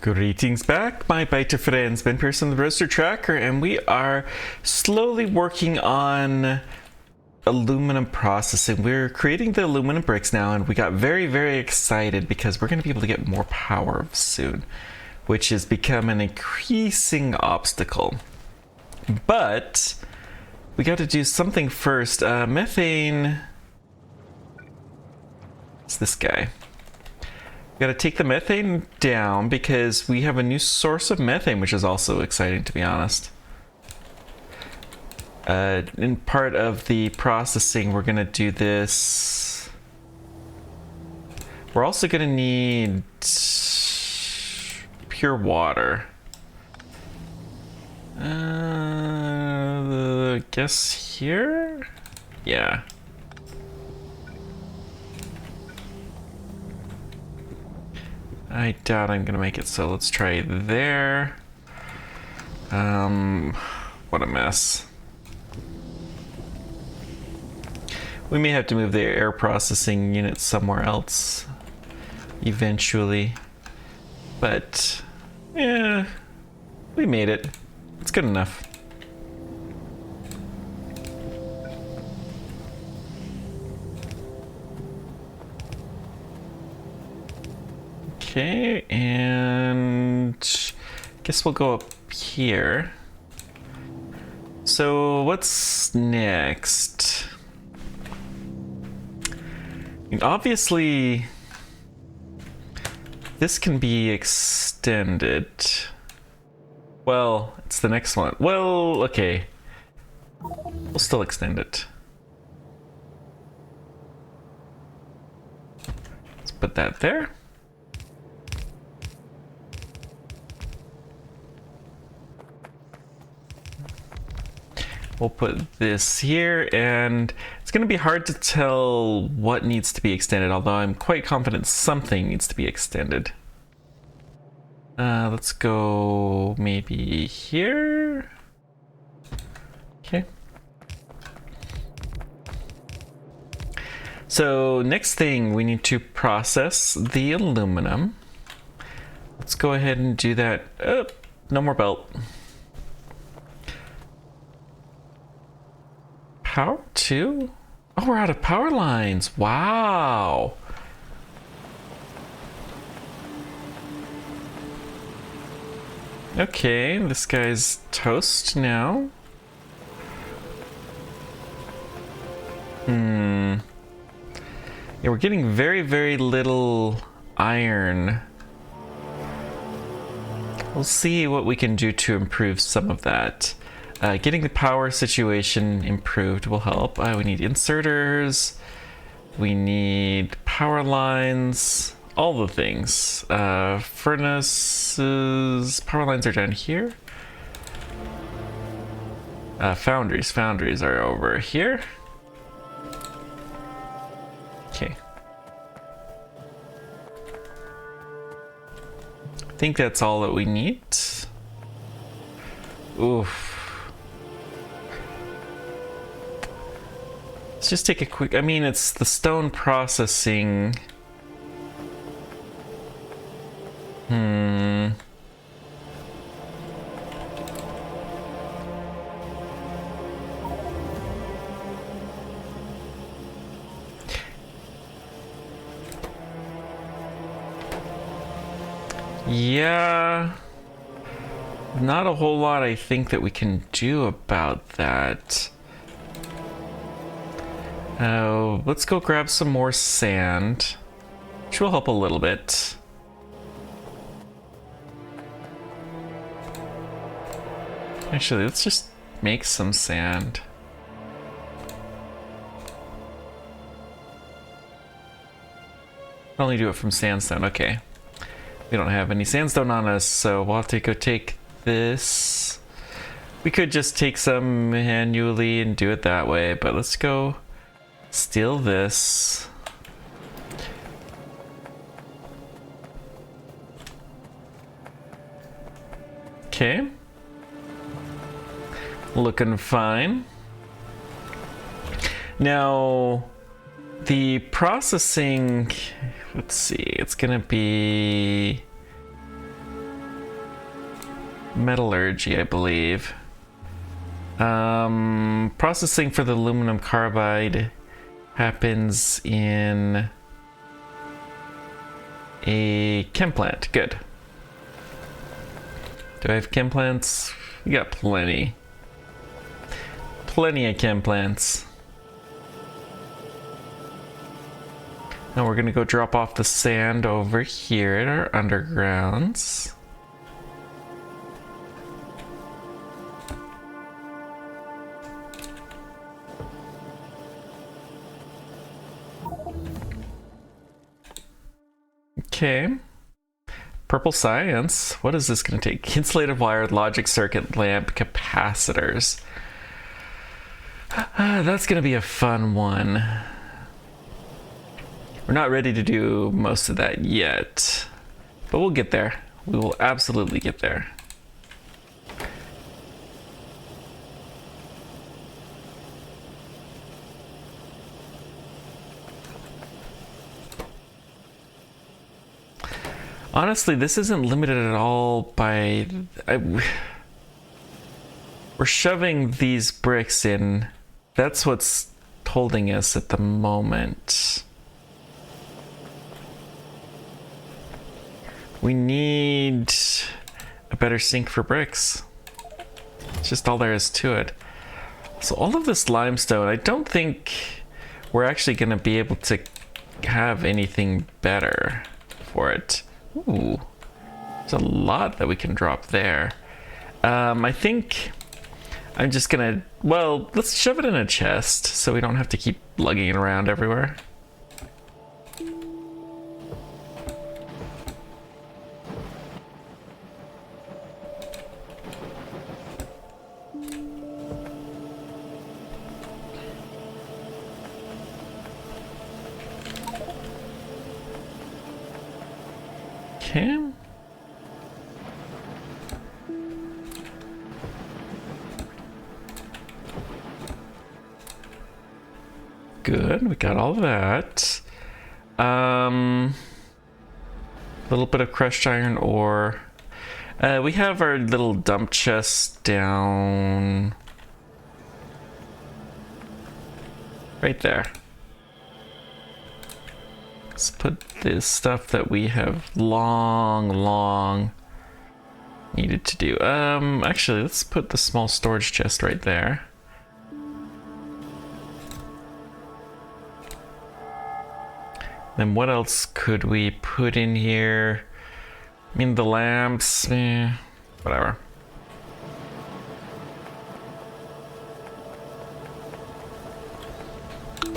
Greetings back, my biter friends. Ben Pearson, the Roaster Tracker, and we are slowly working on aluminum processing. We're creating the aluminum bricks now, and we got very, very excited because we're going to be able to get more power soon, which has become an increasing obstacle. But we got to do something first. Methane. It's this guy. Got to take the methane down because we have a new source of methane, which is also exciting, to be honest. In part of the processing, we're going to do this. We're also going to need pure water. I guess here? Yeah. I doubt I'm gonna make it, so let's try there. What a mess. We may have to move the air processing unit somewhere else eventually, but yeah, we made it. It's good enough. Okay, and guess we'll go up here. So what's next? I mean, obviously, this can be extended. Well, it's the next one. Well, okay. We'll still extend it. Let's put that there. We'll put this here, and it's going to be hard to tell what needs to be extended, although I'm quite confident something needs to be extended. Let's go maybe here. Okay. So next thing, we need to process the aluminum. Let's go ahead and do that. Oh, no more belt. Power 2? Oh, we're out of power lines. Wow. Okay, this guy's toast now. Yeah, we're getting very, very little iron. We'll see what we can do to improve some of that. Getting the power situation improved will help. We need inserters. We need power lines. All the things. Furnaces. Power lines are down here. Foundries. Foundries are over here. Okay. I think that's all that we need. Oof. Let's just take a quick, I mean, it's the stone processing. Yeah. Not a whole lot I think that we can do about that. Let's go grab some more sand, which will help a little bit. Actually, let's just make some sand. Only do it from sandstone, okay. We don't have any sandstone on us, so we'll have to go take this. We could just take some manually and do it that way, but let's go steal this. Okay. Looking fine. Now, the processing, let's see, it's gonna be metallurgy, I believe. Processing for the aluminum carbide happens in a chem plant. Good. Do I have chem plants? We got plenty. Plenty of chem plants. Now we're gonna go drop off the sand over here at our undergrounds. Okay. Purple science. What is this going to take? Insulated wire, logic circuit, lamp, capacitors. That's going to be a fun one. We're not ready to do most of that yet, but we'll get there. We will absolutely get there. Honestly, this isn't limited at all by... we're shoving these bricks in. That's what's holding us at the moment. We need a better sink for bricks. It's just all there is to it. So all of this limestone, I don't think we're actually going to be able to have anything better for it. Ooh, there's a lot that we can drop there. I think I'm just gonna, well, let's shove it in a chest so we don't have to keep lugging it around everywhere. Okay. Good, we got all of that. Little bit of crushed iron ore. We have our little dump chest down right there. Let's put this stuff that we have long needed to do. Actually, let's put the small storage chest right there. Then what else could we put in here? I mean, the lamps, whatever.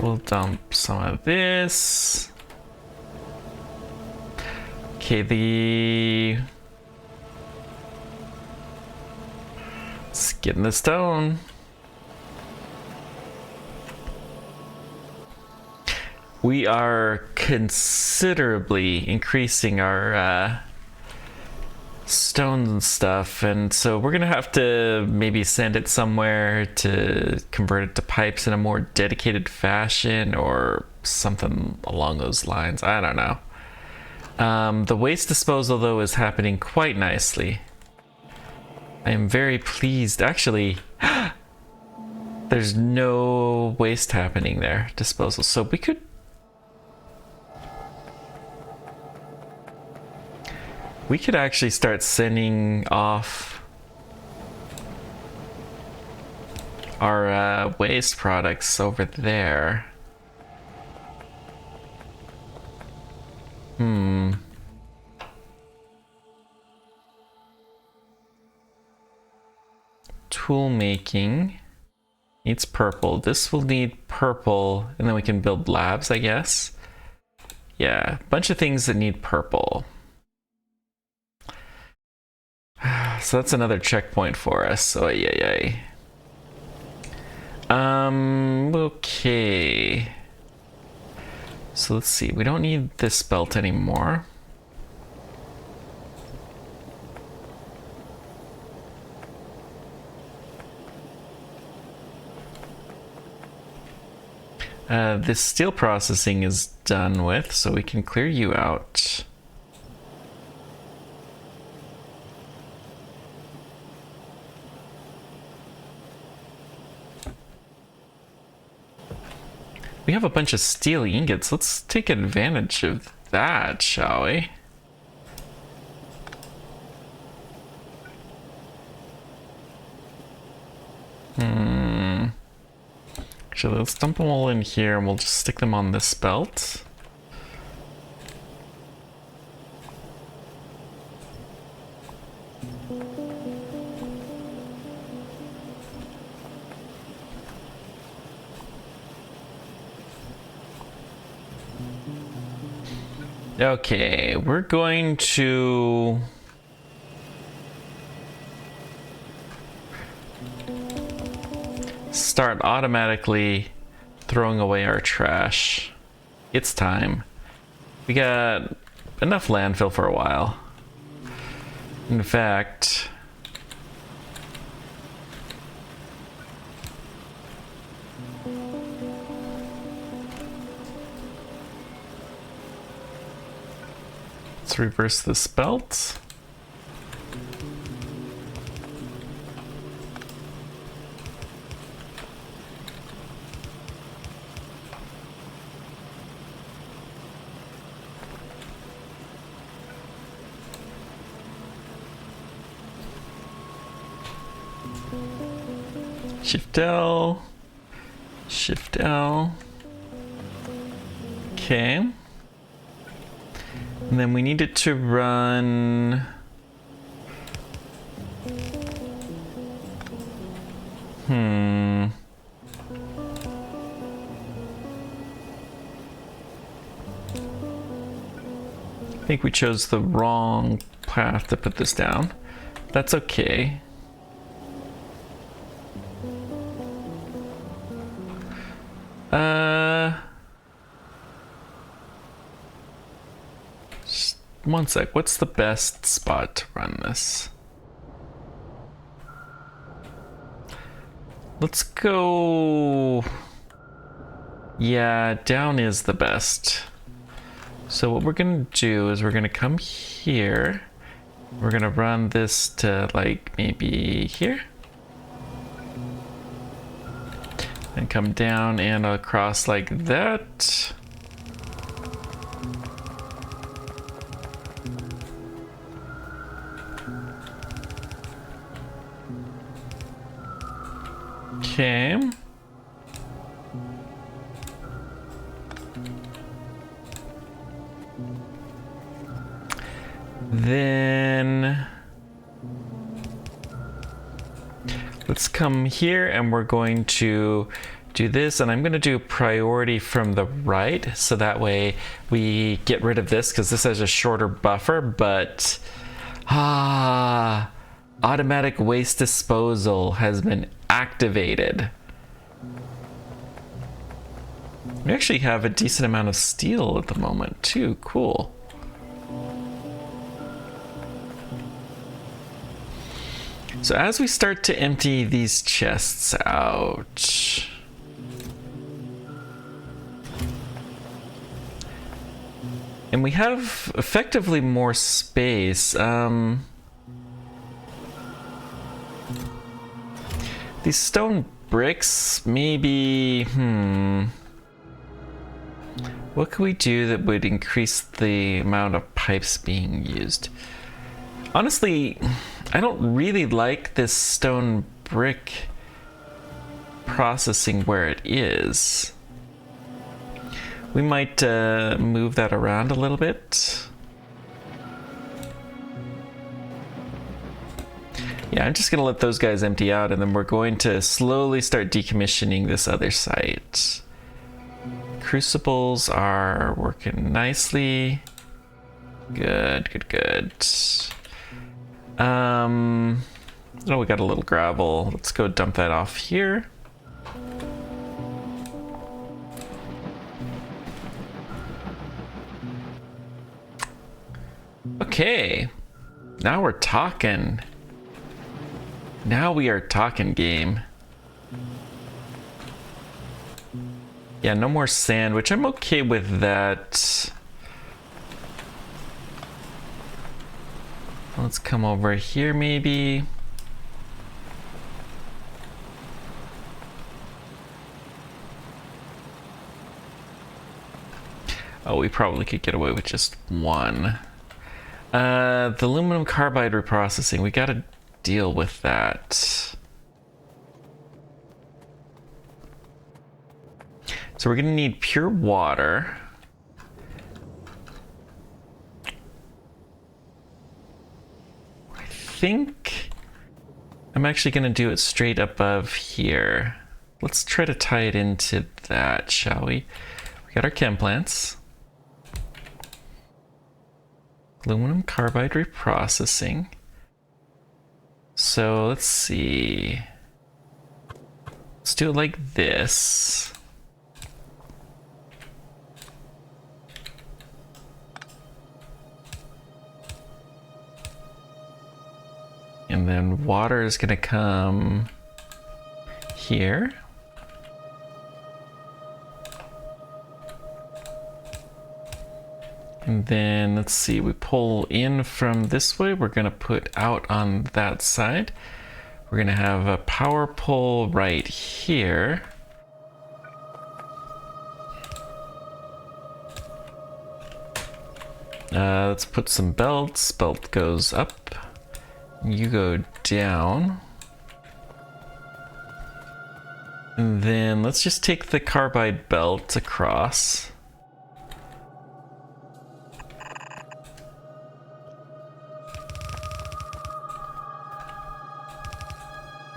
We'll dump some of this. Okay, let's get in the stone. We are considerably increasing our stones and stuff, and so we're gonna have to maybe send it somewhere to convert it to pipes in a more dedicated fashion or something along those lines. I don't know. The waste disposal, though, is happening quite nicely. I am very pleased. Actually, there's no waste happening there, disposal. So we could actually start sending off our waste products over there. Tool making needs purple. This will need purple, and then we can build labs, I guess. Yeah, a bunch of things that need purple. So that's another checkpoint for us. So yay. Okay. So let's see. We don't need this belt anymore. This steel processing is done with, so we can clear you out. We have a bunch of steel ingots. Let's take advantage of that, shall we? Actually, let's dump them all in here and we'll just stick them on this belt. Okay, we're going to start automatically throwing away our trash. It's time. We got enough landfill for a while. In fact, let's reverse this belt. Shift L. Shift L. Okay. And then we need it to run. I think we chose the wrong path to put this down. That's okay. Just one sec. What's the best spot to run this? Let's go. Yeah, down is the best. So what we're gonna do is we're gonna come here. We're gonna run this to like maybe here. And come down and across like that. Okay. Then let's come here and we're going to do this, and I'm going to do priority from the right so that way we get rid of this because this has a shorter buffer, but automatic waste disposal has been activated. We actually have a decent amount of steel at the moment too. Cool. So as we start to empty these chests out, and we have effectively more space, these stone bricks, maybe, what could we do that would increase the amount of pipes being used? Honestly, I don't really like this stone brick processing where it is. We might move that around a little bit. Yeah, I'm just gonna let those guys empty out and then we're going to slowly start decommissioning this other site. Crucibles are working nicely. Good, good, good. Oh, we got a little gravel. Let's go dump that off here. Okay, now we're talking. Now we are talking, game. Yeah, no more sand, which I'm okay with that. Let's come over here maybe. Oh, we probably could get away with just one. The aluminum carbide reprocessing, we gotta deal with that. So we're gonna need pure water. I think I'm actually gonna do it straight above here. Let's try to tie it into that, shall we? We got our chem plants. Aluminum carbide reprocessing. So let's see. Let's do it like this. And then water is gonna come here. And then let's see, we pull in from this way, we're gonna put out on that side. We're gonna have a power pole right here. Let's put some belts. Belt goes up, you go down. And then let's just take the carbide belt across.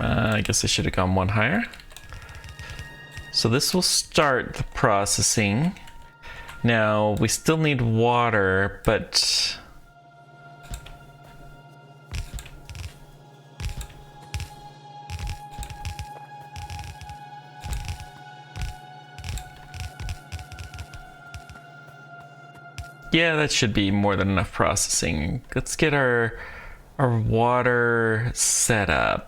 I guess I should have gone one higher. So this will start the processing. Now, we still need water, but... yeah, that should be more than enough processing. Let's get our water set up.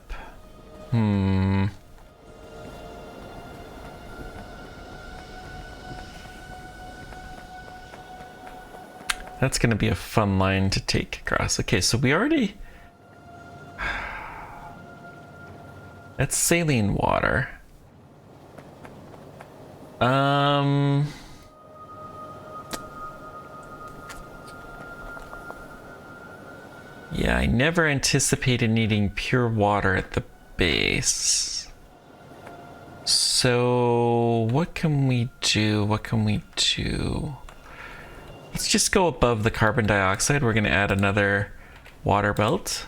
That's gonna be a fun line to take across. Okay, so we already... that's saline water. Yeah, I never anticipated needing pure water at the base. So what can we do? What can we do? Let's just go above the carbon dioxide. We're going to add another water belt.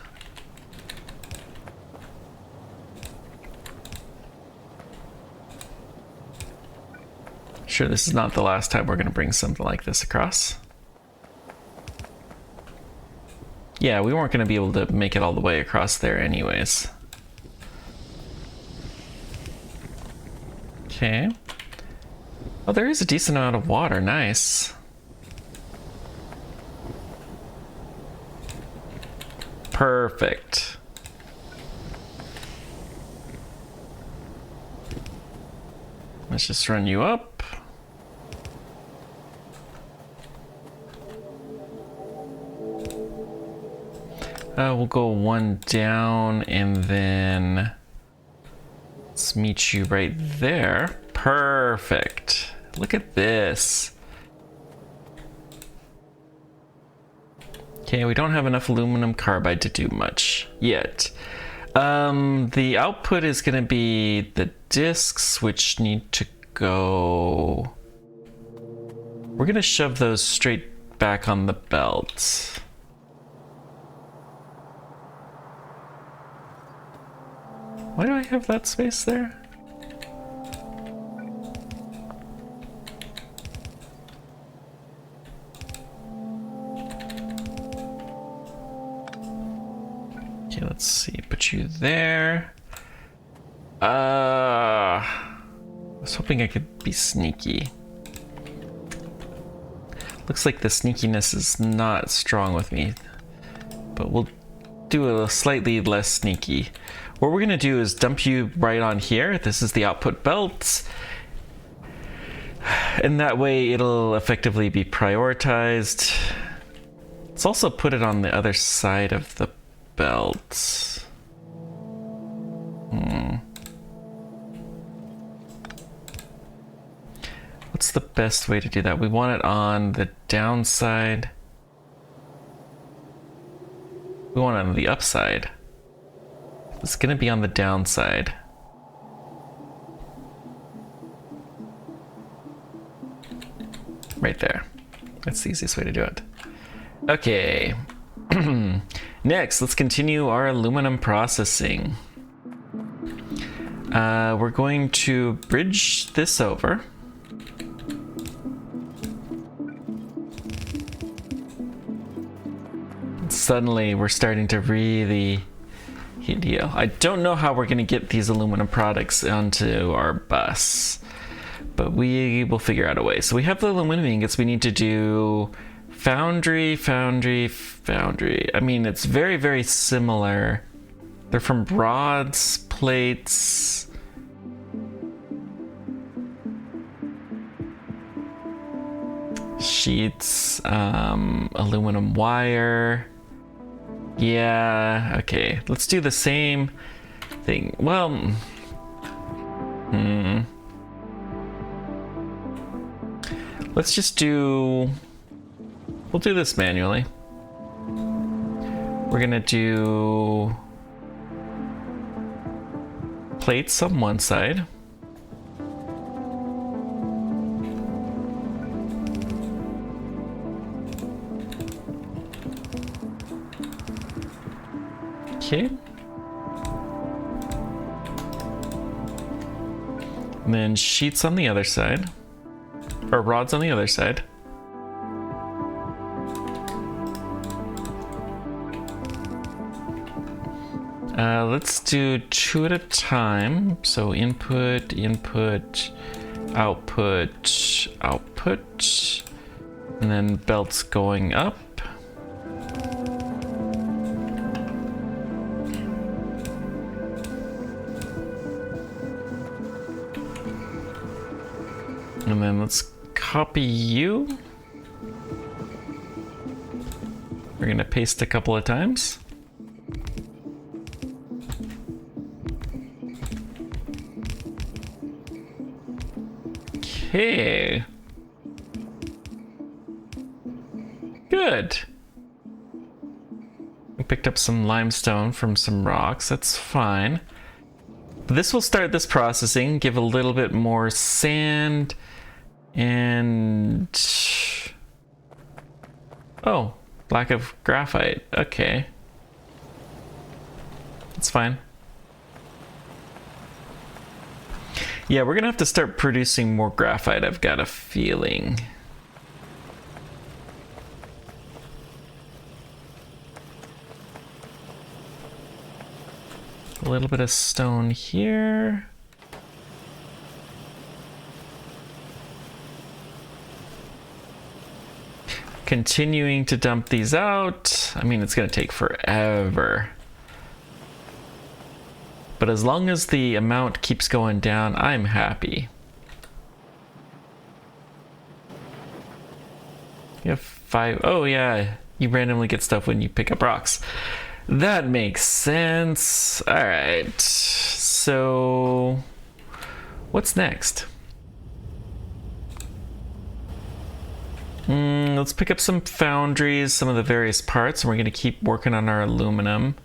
Sure, this is not the last time we're going to bring something like this across. Yeah, we weren't going to be able to make it all the way across there anyways. Okay. Oh, there is a decent amount of water. Nice. Perfect. Let's just run you up. We'll go one down and then let's meet you right there. Perfect. Look at this. Okay, we don't have enough aluminum carbide to do much yet. The output is going to be the discs, which need to go... we're going to shove those straight back on the belt. Why do I have that space there? Okay, let's see. Put you there. I was hoping I could be sneaky. Looks like the sneakiness is not strong with me, but we'll do a slightly less sneaky. What we're gonna do is dump you right on here. This is the output belt. And that way it'll effectively be prioritized. Let's also put it on the other side of the belt. Let's What's the best way to do that? We want it on the downside. We want it on the upside. It's gonna be on the downside. Right there. That's the easiest way to do it. Okay. Next, let's continue our aluminum processing. We're going to bridge this over. Suddenly, we're starting to really heal. I don't know how we're going to get these aluminum products onto our bus, but we will figure out a way. So we have the aluminum ingots. We need to do foundry. I mean, it's very, very similar. They're from rods, plates. Sheets, aluminum wire. Yeah, okay. Let's do the same thing. Well, let's just do... We'll do this manually. We're gonna do plates on one side. Okay. And then sheets on the other side. Or rods on the other side. Let's do 2 at a time. So input, output, output. And then belts going up. And then let's copy you. We're gonna paste a couple of times. Okay. Good. We picked up some limestone from some rocks. That's fine. This will start this processing, give a little bit more sand and... Oh, lack of graphite. Okay. That's fine. Yeah, we're gonna have to start producing more graphite, I've got a feeling. A little bit of stone here. Continuing to dump these out. I mean, it's gonna take forever. But as long as the amount keeps going down, I'm happy. You have 5. Oh yeah, you randomly get stuff when you pick up rocks. That makes sense. All right, so what's next? Let's pick up some foundries, some of the various parts, and we're gonna keep working on our aluminum.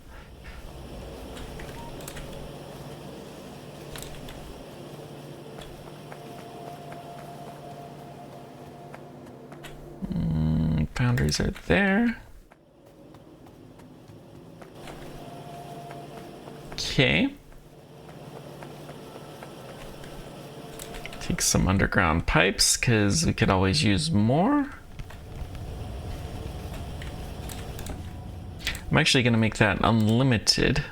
Foundries are there. Okay. Take some underground pipes because we could always use more. I'm actually going to make that unlimited.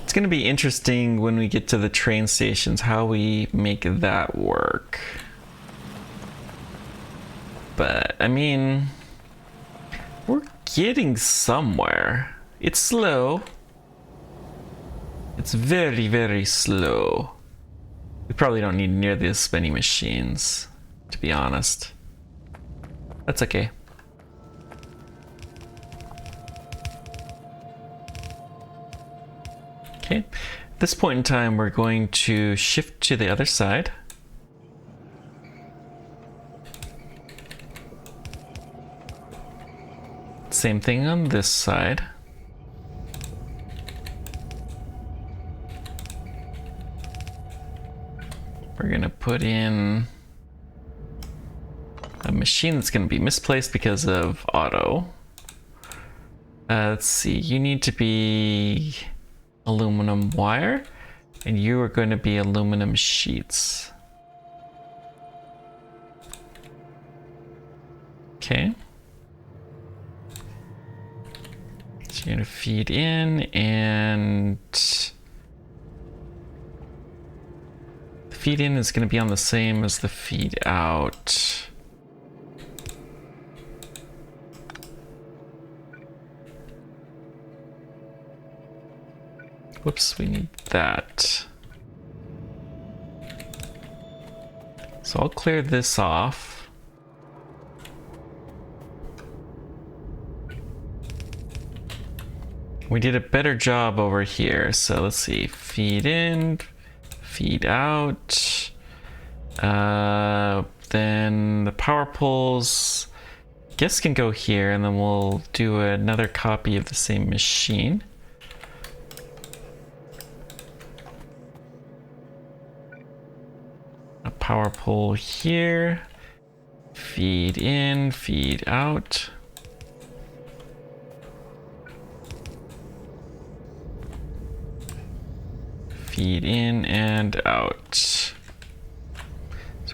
It's going to be interesting when we get to the train stations how we make that work. But, I mean, we're getting somewhere. It's slow. It's very, very slow. We probably don't need near this many machines, to be honest. That's okay. Okay, at this point in time, we're going to shift to the other side. Same thing on this side. We're gonna put in a machine that's gonna be misplaced because of auto. Let's see, you need to be aluminum wire, and you are going to be aluminum sheets. Okay. So you're gonna feed in, and the feed in is gonna be on the same as the feed out. Whoops, we need that. So I'll clear this off. We did a better job over here. So let's see, feed in, feed out. Then the power poles, I guess, can go here, and then we'll do another copy of the same machine. A power pole here, feed in, feed out. Feed in and out. So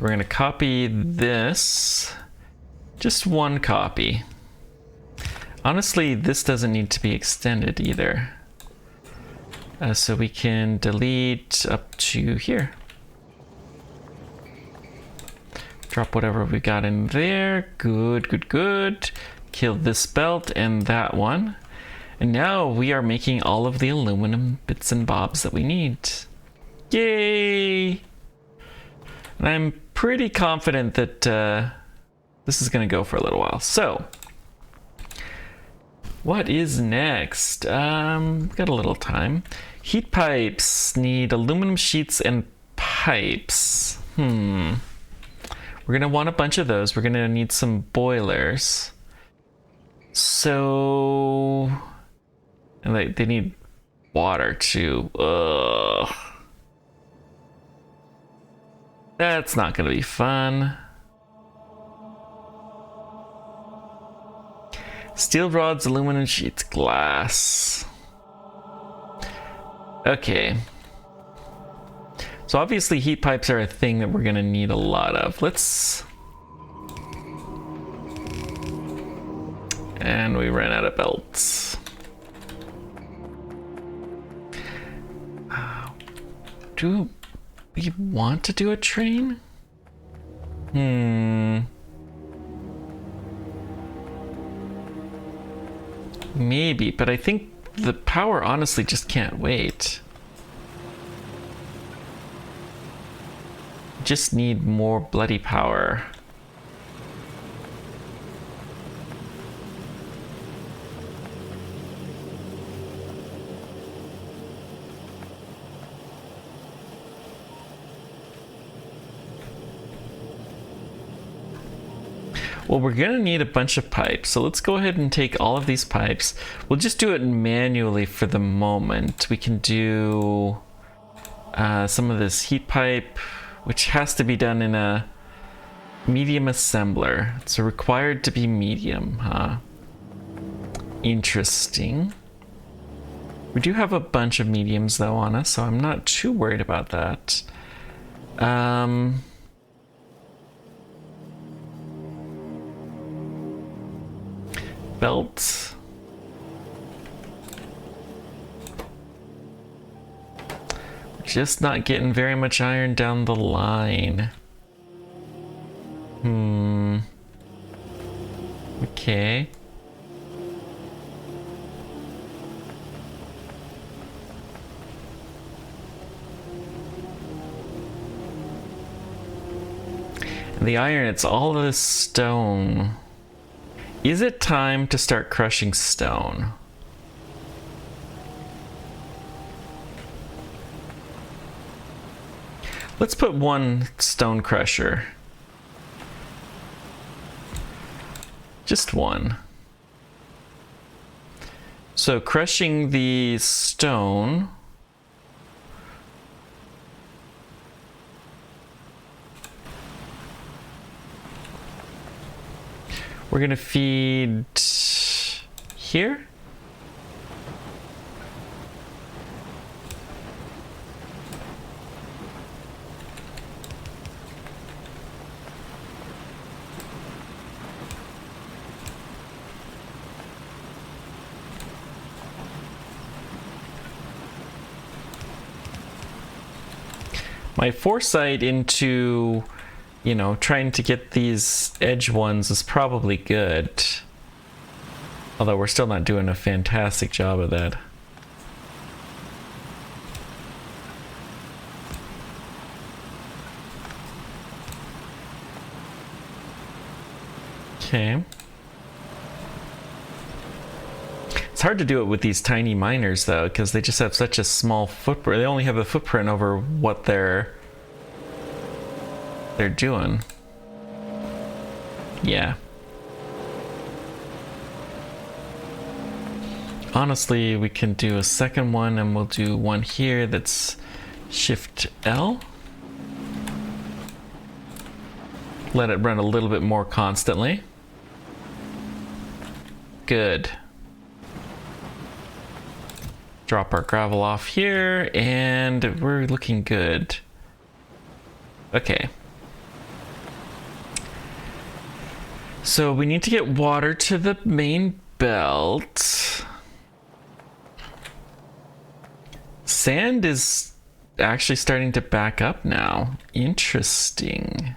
we're going to copy this, just one copy. Honestly, this doesn't need to be extended either. So we can delete up to here. Drop whatever we got in there. Good, good, good. Kill this belt and that one. And now we are making all of the aluminum bits and bobs that we need. Yay! And I'm pretty confident that this is going to go for a little while. So, what is next? We've got a little time. Heat pipes need aluminum sheets and pipes. We're going to want a bunch of those. We're going to need some boilers. So, and they need water too. Ugh. That's not going to be fun. Steel rods, aluminum sheets, glass. Okay. So obviously heat pipes are a thing that we're going to need a lot of. Let's... And we ran out of belts. Do we want to do a train? Maybe, but I think the power honestly just can't wait. Just need more bloody power. Well, we're gonna need a bunch of pipes, so let's go ahead and take all of these pipes. We'll just do it manually for the moment. We can do some of this heat pipe, which has to be done in a medium assembler. It's required to be medium, huh? Interesting. We do have a bunch of mediums though on us, so I'm not too worried about that. Belt. Just not getting very much iron down the line. Okay. And the iron, it's all this stone. Is it time to start crushing stone? Let's put one stone crusher. Just one. So crushing the stone. We're gonna feed here. My foresight into, you know, trying to get these edge ones is probably good. Although we're still not doing a fantastic job of that. Okay. It's hard to do it with these tiny miners though, because they just have such a small footprint. They only have a footprint over what they're doing. Yeah. Honestly, we can do a second one and we'll do one here that's Shift L. Let it run a little bit more constantly. Good. Drop our gravel off here and we're looking good. Okay. So we need to get water to the main belt. Sand is actually starting to back up now. Interesting.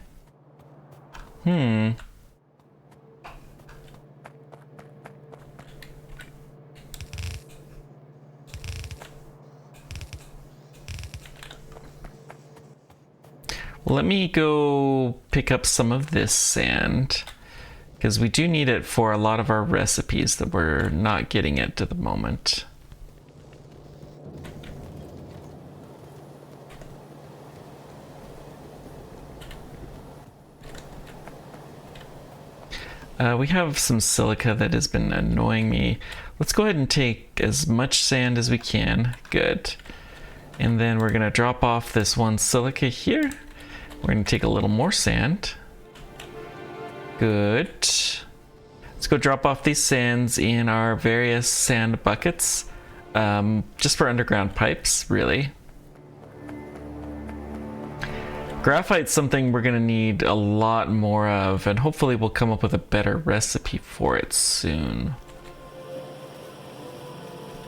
Let me go pick up some of this sand, because we do need it for a lot of our recipes that we're not getting it at the moment. We have some silica that has been annoying me. Let's go ahead and take as much sand as we can. Good. And then we're going to drop off this one silica here. We're going to take a little more sand. Good. Let's go drop off these sands in our various sand buckets. Just for underground pipes, really. Graphite's something we're going to need a lot more of, and hopefully we'll come up with a better recipe for it soon.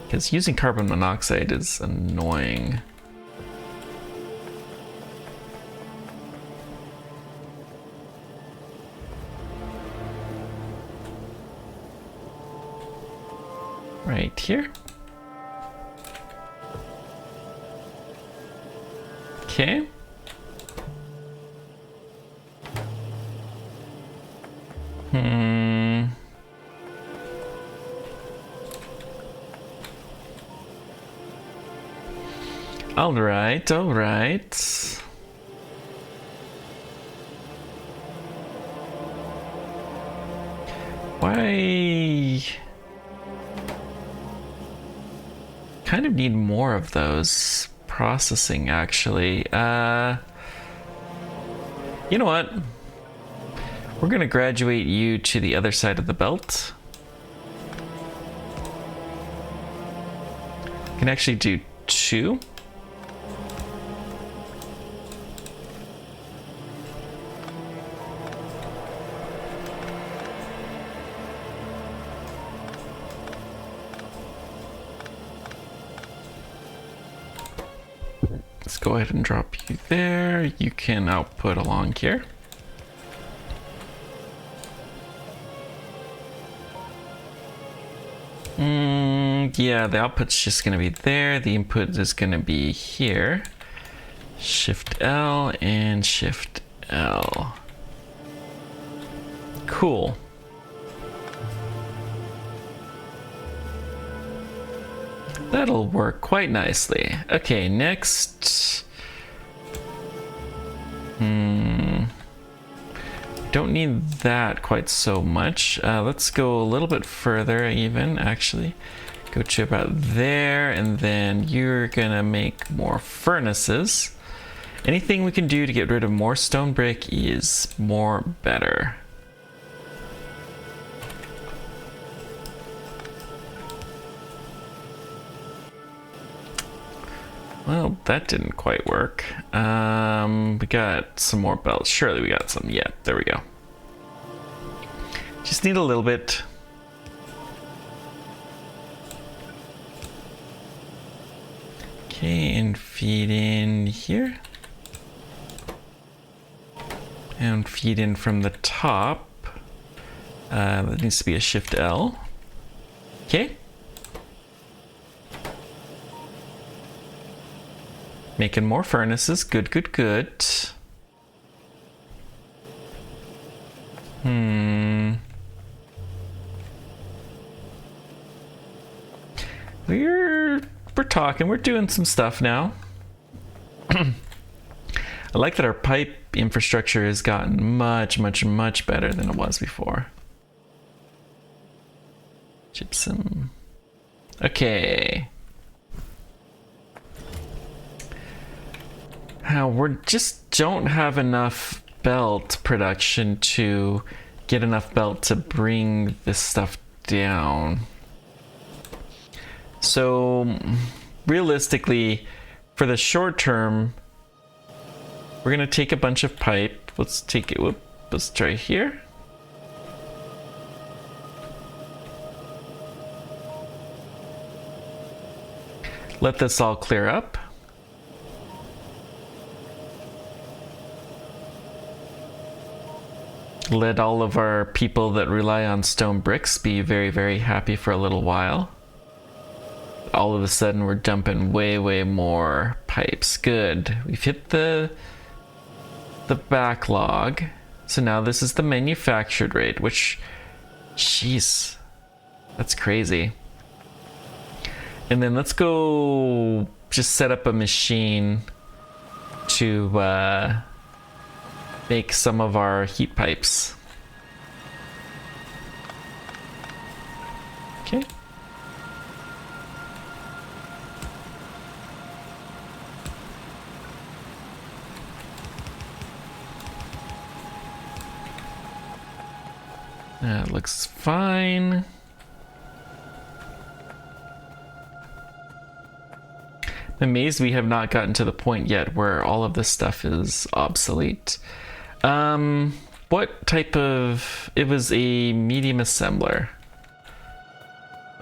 Because using carbon monoxide is annoying. Right here. Okay. All right, all right. Why? Kind of need more of those processing, actually. You know what? We're gonna graduate you to the other side of the belt. Can actually do 2. Let's go ahead and drop you there. You can output along here. Yeah, the output's just gonna be there. The input is gonna be here. Shift L and Shift L. Cool. That'll work quite nicely. Okay, next don't need that quite so much. Let's go a little bit further even, actually. Go to about there, and then you're gonna make more furnaces. Anything we can do to get rid of more stone brick is more better. Well, that didn't quite work. We got some more belts. Surely we got some. Yeah, there we go. Just need a little bit. Okay, and feed in here. And feed in from the top. That needs to be a Shift L. Okay. Making more furnaces. Good, good, good. We're talking. We're doing some stuff now. I like that our pipe infrastructure has gotten much, much, much better than it was before. Gypsum. Okay. We just don't have enough belt production to get enough belt to bring this stuff down. So realistically, for the short term, we're gonna take a bunch of pipe. Let's take it. Let's try here. Let this all clear up. Let all of our people that rely on stone bricks be very, very happy for a little while. All of a sudden we're dumping way, way more pipes. Good. We've hit the backlog. So now this is the manufactured rate, which, jeez, that's crazy. And then let's go just set up a machine to make some of our heat pipes. Okay. That looks fine. I'm amazed we have not gotten to the point yet where all of this stuff is obsolete. What type of... It was a medium assembler.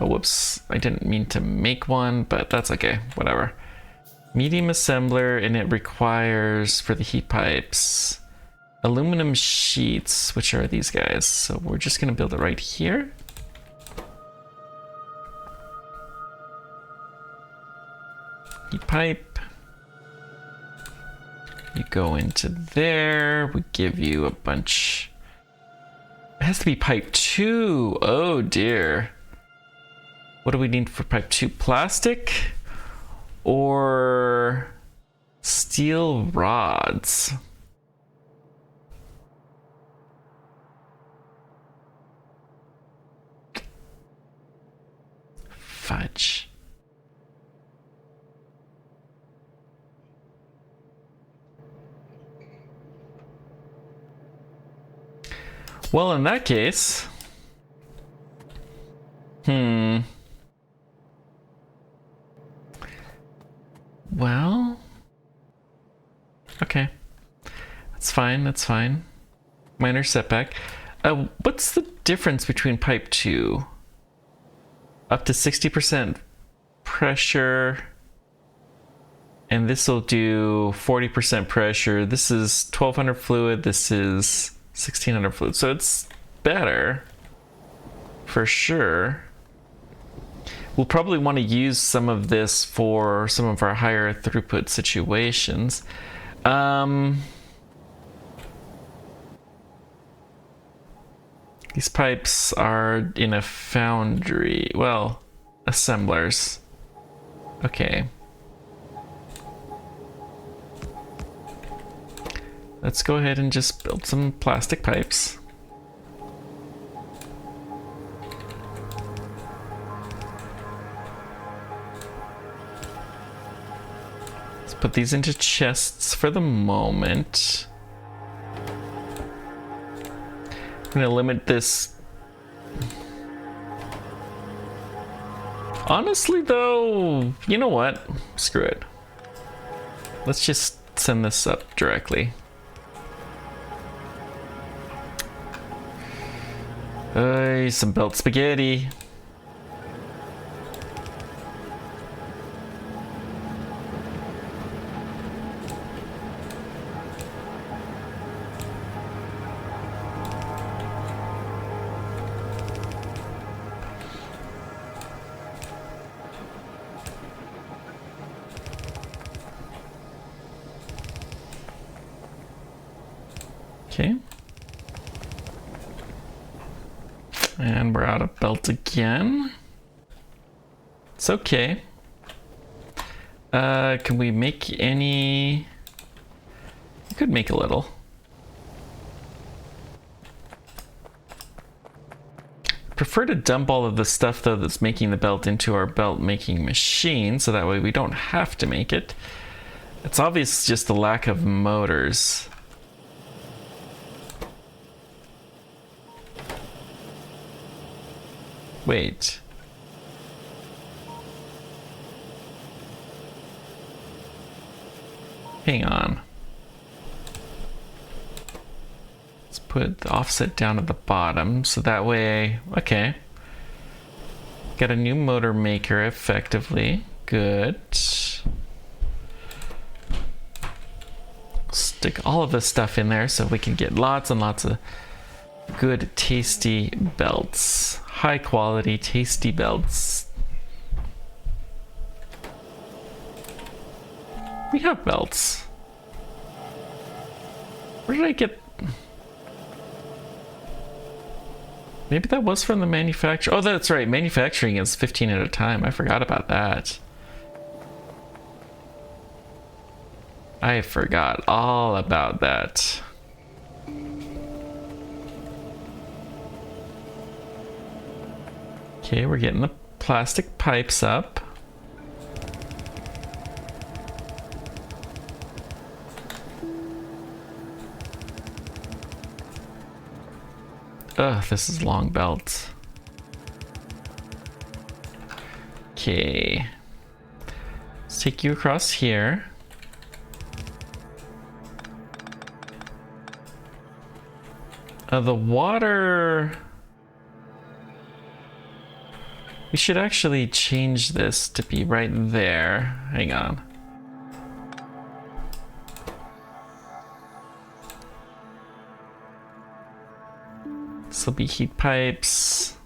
Oh, whoops. I didn't mean to make one, but that's okay. Whatever. Medium assembler, and it requires, for the heat pipes, aluminum sheets, which are these guys. So we're just going to build it right here. Heat pipe. You go into there. We give you a bunch. It has to be pipe 2. Oh dear. What do we need for pipe 2? Plastic or steel rods? Fudge. Well, in that case, well, okay, that's fine, that's fine. Minor setback. What's the difference between pipe 2? Up to 60% pressure, and this will do 40% pressure. This is 1200 fluid, this is 1600 fluid, so it's better for sure. We'll probably want to use some of this for some of our higher throughput situations. These pipes are in a foundry, well, assemblers. Okay. Let's go ahead and just build some plastic pipes. Let's put these into chests for the moment. I'm gonna limit this. Honestly though, you know what? Screw it. Let's just send this up directly. Some belt spaghetti. Okay. And we're out of belt again. It's okay. Can we make any? We could make a little. Prefer to dump all of the stuff though that's making the belt into our belt making machine, so that way we don't have to make it. It's obvious just the lack of motors. Wait. Hang on. Let's put the offset down at the bottom so that way, okay. Got a new motor maker effectively. Good. Stick all of this stuff in there so we can get lots and lots of good, tasty belts. High quality, tasty belts. We have belts. Where did I get? Maybe that was from the manufacturer. Oh, that's right. Manufacturing is 15 at a time. I forgot about that. I forgot all about that. Okay, we're getting the plastic pipes up. Ugh, this is long belt. Okay. Let's take you across here. The water... We should actually change this to be right there. Hang on. This will be heat pipes.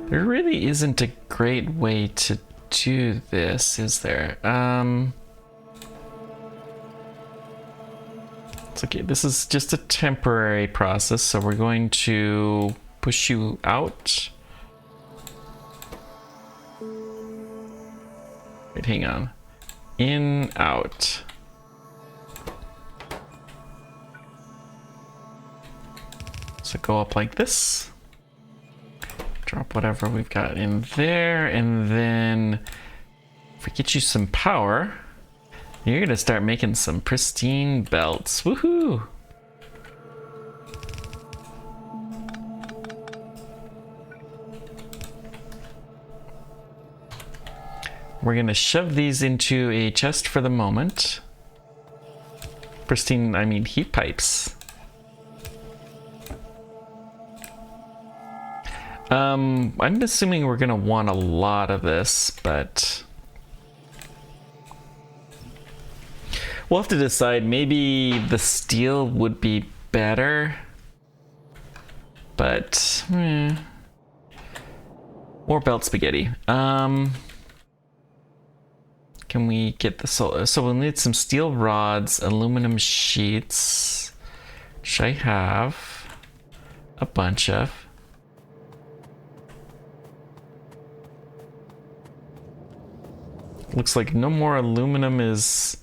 There really isn't a great way to do this, is there? It's okay, this is just a temporary process, so we're going to push you out. Wait, hang on. In, out. So go up like this. Drop whatever we've got in there, and then if we get you some power, you're gonna start making some pristine belts. Woohoo! We're gonna shove these into a chest for the moment. Pristine, I mean heat pipes. I'm assuming we're gonna want a lot of this, but we'll have to decide. Maybe the steel would be better, but more belt spaghetti. Can we get the so we'll need some steel rods, aluminum sheets. which I have a bunch of. Looks like no more aluminum is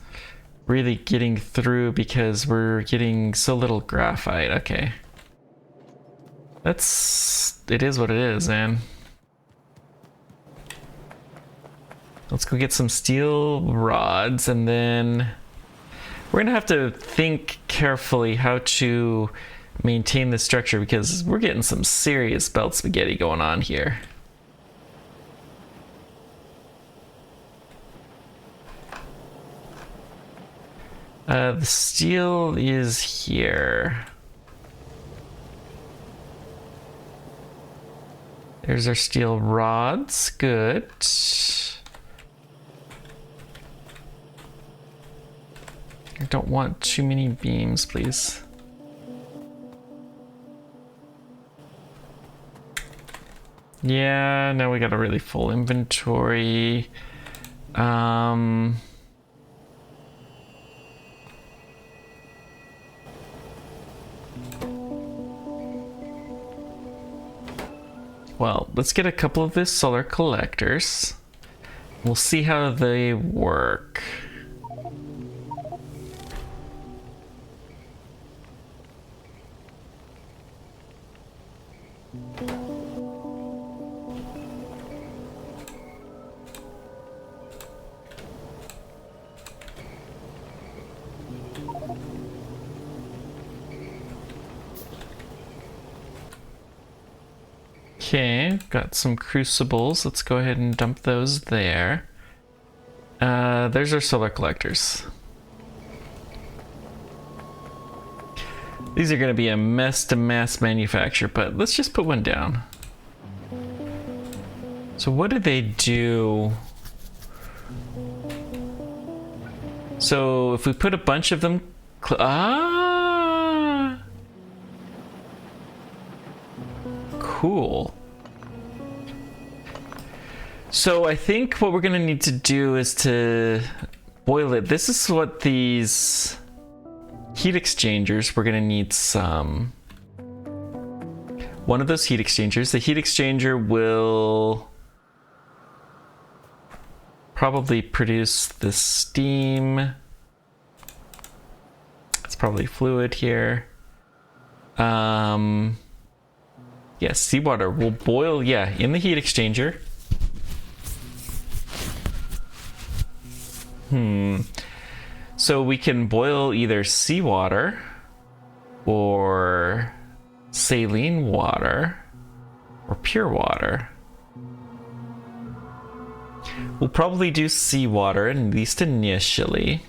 really getting through because we're getting so little graphite. Okay. It is what it is, man. Let's go get some steel rods, and then we're gonna have to think carefully how to maintain the structure because we're getting some serious belt spaghetti going on here. The steel is here. There's our steel rods. Good. I don't want too many beams, please. Yeah, now we got a really full inventory. Well, let's get a couple of these solar collectors. We'll see how they work. Okay, got some crucibles. Let's go ahead and dump those there. There's our solar collectors. These are going to be a mess to mass manufacture, but let's just put one down. So what do they do? So if we put a bunch of them... Cool. So I think what we're going to need to do is to boil it. This is what these heat exchangers, we're going to need some. One of those heat exchangers. The heat exchanger will probably produce the steam. It's probably fluid here. Yes, seawater will boil, in the heat exchanger. So we can boil either seawater or saline water or pure water. We'll probably do seawater, at least initially.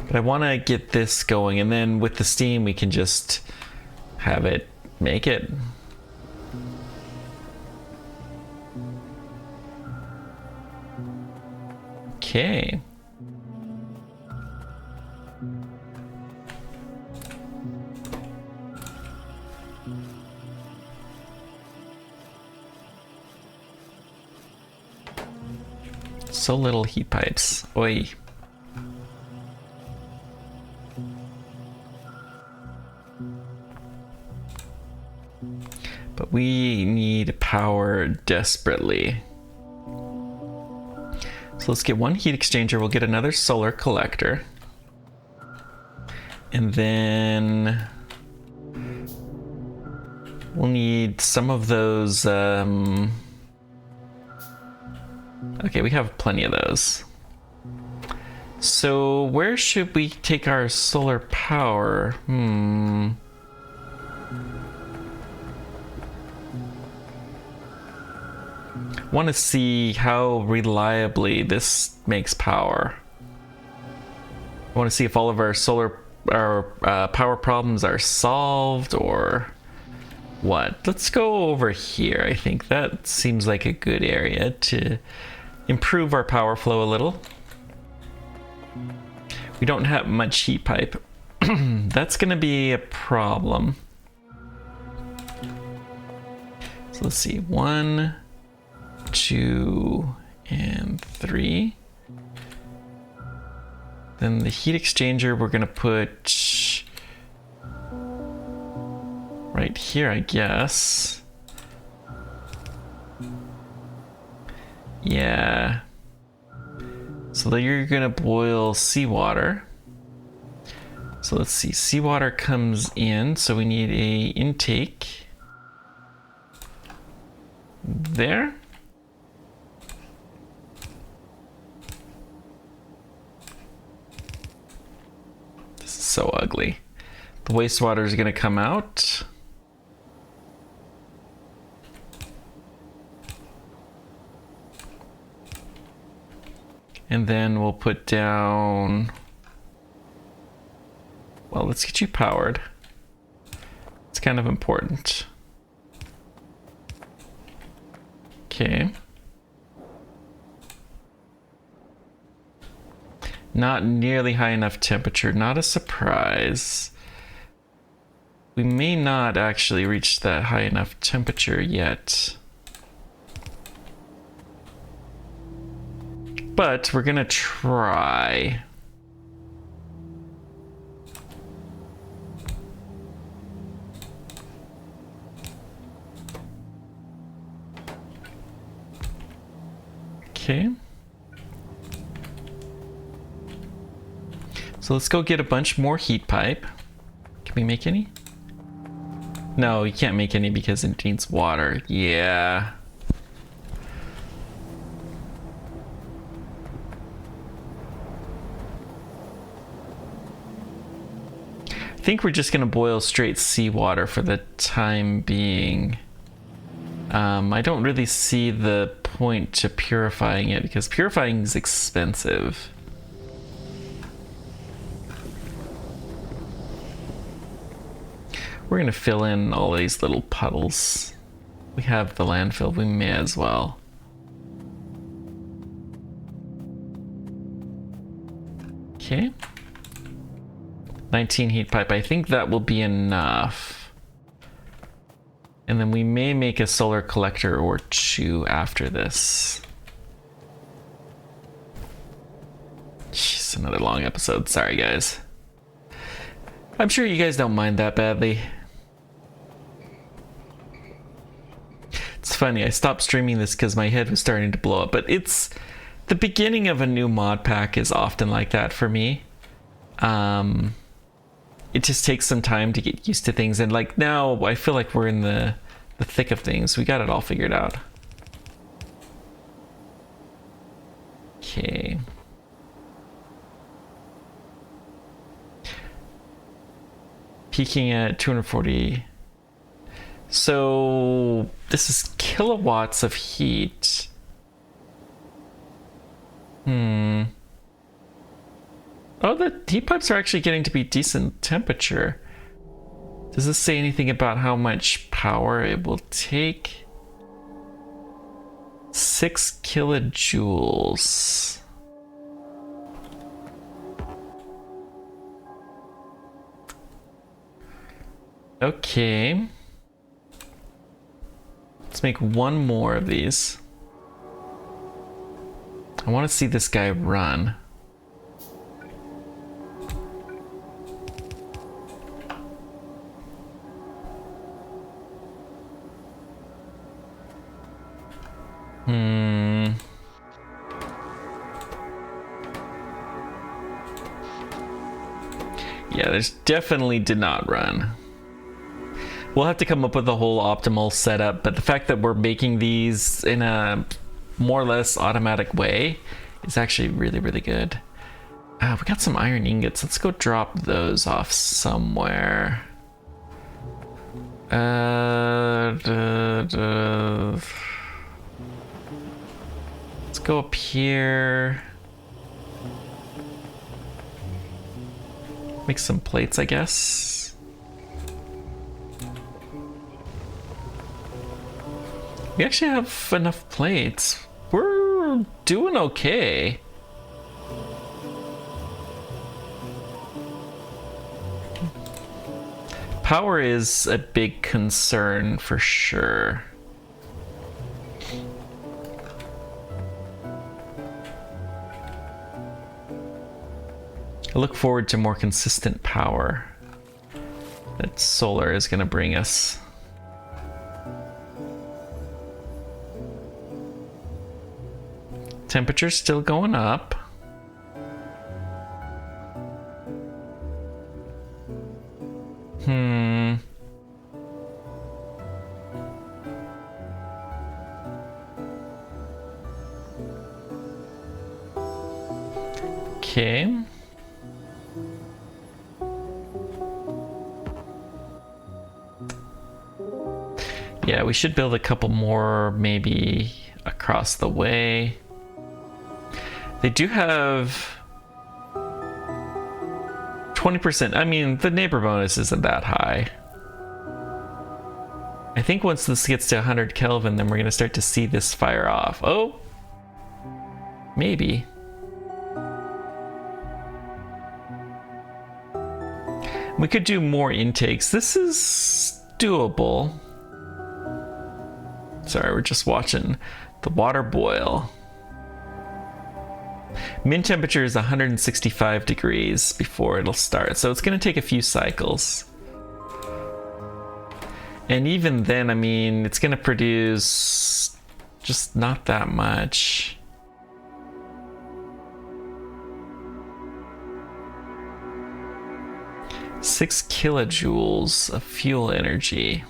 But I want to get this going, and then with the steam we can just have it make it. Okay. So little heat pipes. Oi. But we need power desperately. So let's get one heat exchanger. We'll get another solar collector. And then we'll need some of those. Okay, we have plenty of those. So where should we take our solar power? Want to see how reliably this makes power. I want to see if all of our power problems are solved or what. Let's go over here. I think that seems like a good area to improve our power flow a little. We don't have much heat pipe. That's going to be a problem. So let's see. 1, 2, and 3. Then the heat exchanger we're gonna put right here, I guess. Yeah. So then you're gonna boil seawater. So let's see, seawater comes in, so we need a intake there. This is so ugly. The wastewater is gonna come out. And then we'll put down, well, let's get you powered. It's kind of important. Okay. Not nearly high enough temperature, not a surprise. We may not actually reach that high enough temperature yet. But we're gonna try. Okay. So let's go get a bunch more heat pipe. Can we make any? No, you can't make any because it needs water. Yeah. I think we're just gonna boil straight seawater for the time being. I don't really see the point to purifying it because purifying is expensive. We're gonna fill in all these little puddles. We have the landfill, we may as well. Okay. 19 heat pipe, I think that will be enough. And then we may make a solar collector or two after this. Jeez, another long episode, sorry guys. I'm sure you guys don't mind that badly. It's funny, I stopped streaming this because my head was starting to blow up, but it's the beginning of a new mod pack is often like that for me. It just takes some time to get used to things, and like now I feel like we're in the thick of things. We got it all figured out. Okay. Peaking at 240. So this is kilowatts of heat. Oh, the heat pipes are actually getting to be decent temperature. Does this say anything about how much power it will take? 6 kilojoules. Okay. Let's make one more of these. I want to see this guy run. Yeah, this definitely did not run. We'll have to come up with a whole optimal setup, but the fact that we're making these in a more or less automatic way is actually really, really good. We got some iron ingots. Let's go drop those off somewhere. Let's go up here. Make some plates, I guess. We actually have enough plates. We're doing okay. Power is a big concern for sure. I look forward to more consistent power that solar is going to bring us. Temperature's still going up. Okay. Yeah, we should build a couple more maybe across the way. They do have 20%. I mean, the neighbor bonus isn't that high. I think once this gets to 100 Kelvin, then we're going to start to see this fire off. Oh, maybe. We could do more intakes. This is doable. Sorry, we're just watching the water boil. Min temperature is 165 degrees before it'll start, so it's going to take a few cycles. And even then, I mean, it's going to produce just not that much. Six kilojoules of fuel energy.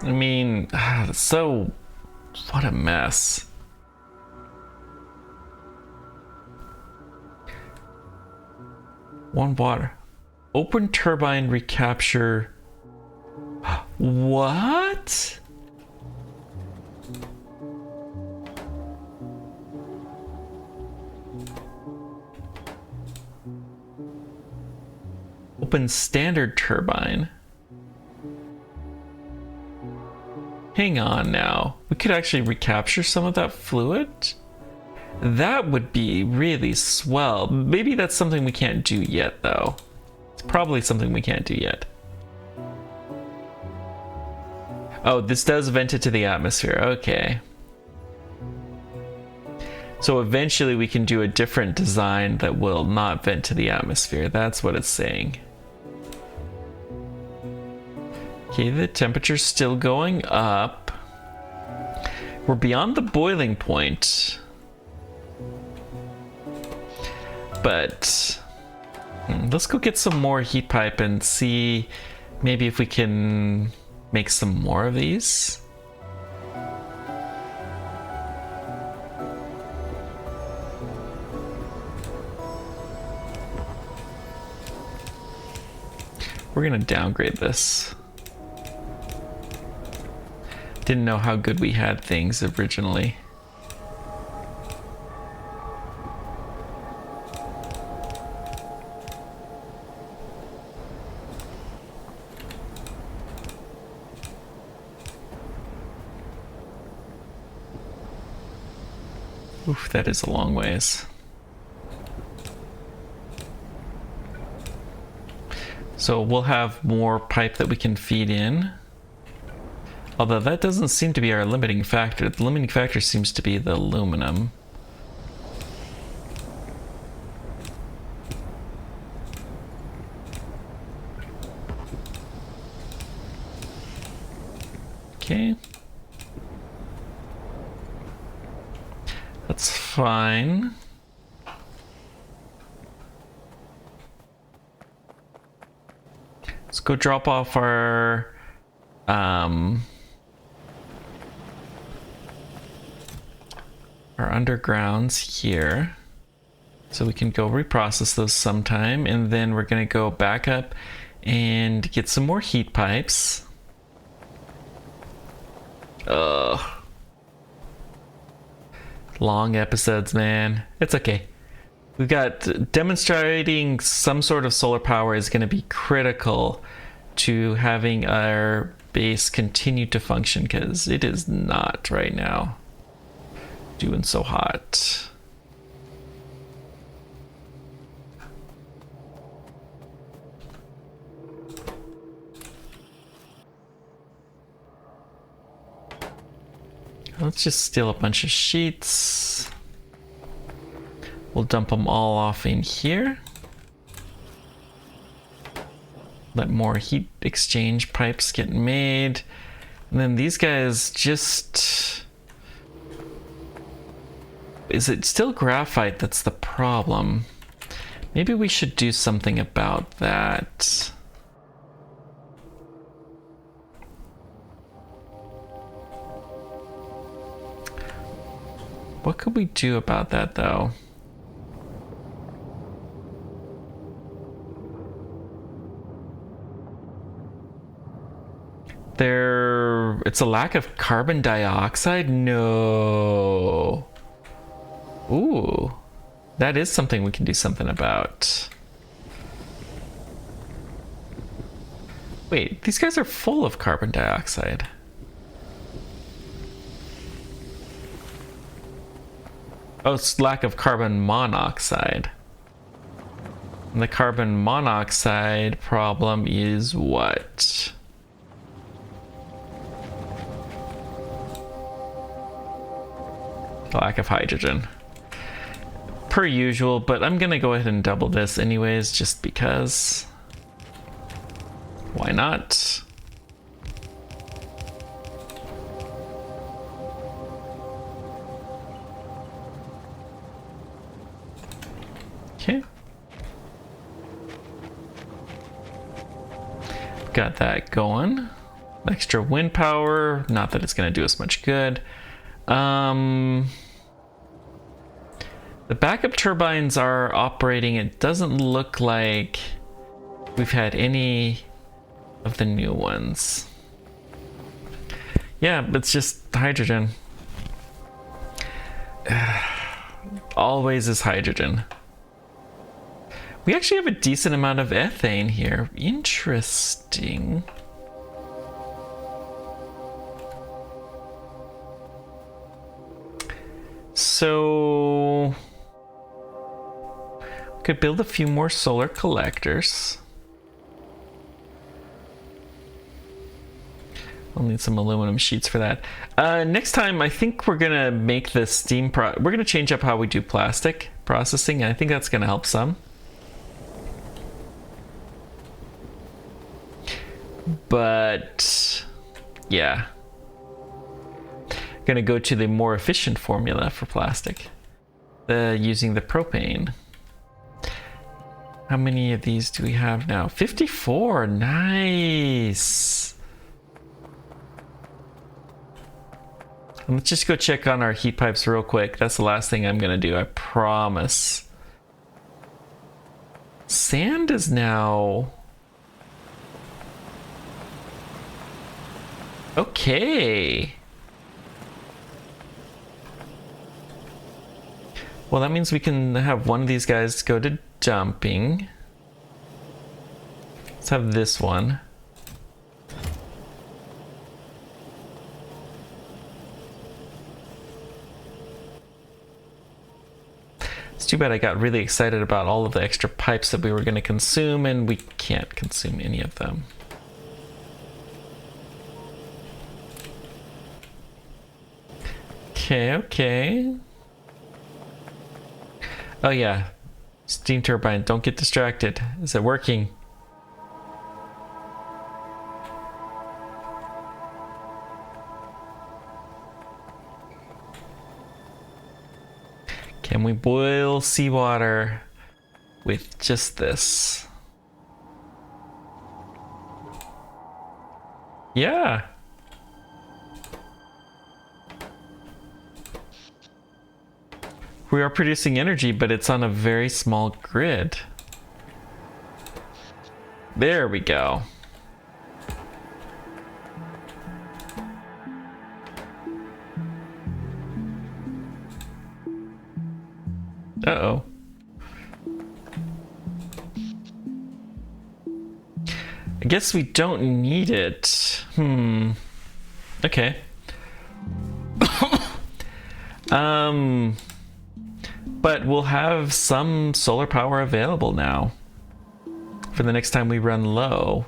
I mean, so what a mess. One water. Open turbine recapture. What? Open standard turbine. Hang on now. We could actually recapture some of that fluid? That would be really swell. Maybe that's something we can't do yet, though. It's probably something we can't do yet. Oh, this does vent it to the atmosphere. Okay. So eventually we can do a different design that will not vent to the atmosphere. That's what it's saying. Okay, the temperature's still going up. We're beyond the boiling point. But let's go get some more heat pipe and see maybe if we can make some more of these. We're gonna downgrade this. Didn't know how good we had things originally. Oof, that is a long ways. So we'll have more pipe that we can feed in. Although that doesn't seem to be our limiting factor. The limiting factor seems to be the aluminum. Okay. That's fine. Let's go drop off our undergrounds here, so we can go reprocess those sometime, and then we're gonna go back up and get some more heat pipes. Ugh. Long episodes, man. It's okay. We've got demonstrating some sort of solar power is going to be critical to having our base continue to function, because it is not right now doing so hot. Let's just steal a bunch of sheets. We'll dump them all off in here. Let more heat exchange pipes get made. And then these guys just... Is it still graphite that's the problem? Maybe we should do something about that. What could we do about that, though? It's a lack of carbon dioxide? No. Ooh. That is something we can do something about. Wait, these guys are full of carbon dioxide. Oh, it's lack of carbon monoxide. And the carbon monoxide problem is what? Lack of hydrogen. Per usual, but I'm gonna go ahead and double this anyways, just because. Why not? Okay. Got that going. Extra wind power, not that it's gonna do us much good. The backup turbines are operating. It doesn't look like we've had any of the new ones. Yeah, it's just hydrogen. Always is hydrogen. We actually have a decent amount of ethane here. Interesting. So we could build a few more solar collectors. I'll need some aluminum sheets for that. Next time, I think we're gonna make the steam we're gonna change up how we do plastic processing, and I think that's gonna help some. But yeah. Gonna go to the more efficient formula for plastic, using the propane. How many of these do we have now? 54. Nice. And let's just go check on our heat pipes real quick. That's the last thing I'm gonna do, I promise. Sand is now okay. Well, that means we can have one of these guys go to dumping. Let's have this one. It's too bad I got really excited about all of the extra pipes that we were going to consume, and we can't consume any of them. Okay. Oh yeah, steam turbine, don't get distracted. Is it working? Can we boil seawater with just this? Yeah. We are producing energy, but it's on a very small grid. There we go. Uh-oh. I guess we don't need it. Okay. But we'll have some solar power available now for the next time we run low.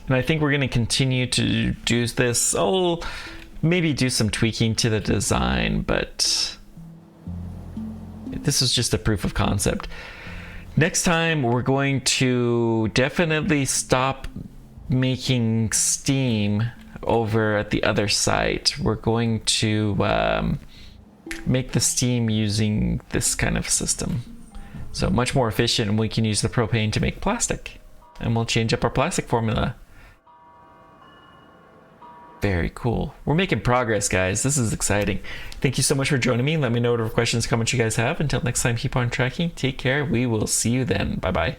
And I think we're going to continue to do this. I'll maybe do some tweaking to the design, but this is just a proof of concept. Next time, we're going to definitely stop making steam over at the other site. We're going to make the steam using this kind of system. So much more efficient, and we can use the propane to make plastic. And we'll change up our plastic formula. Very cool. We're making progress, guys. This is exciting. Thank you so much for joining me. Let me know whatever questions, comments you guys have. Until next time, keep on tracking. Take care. We will see you then. Bye-bye.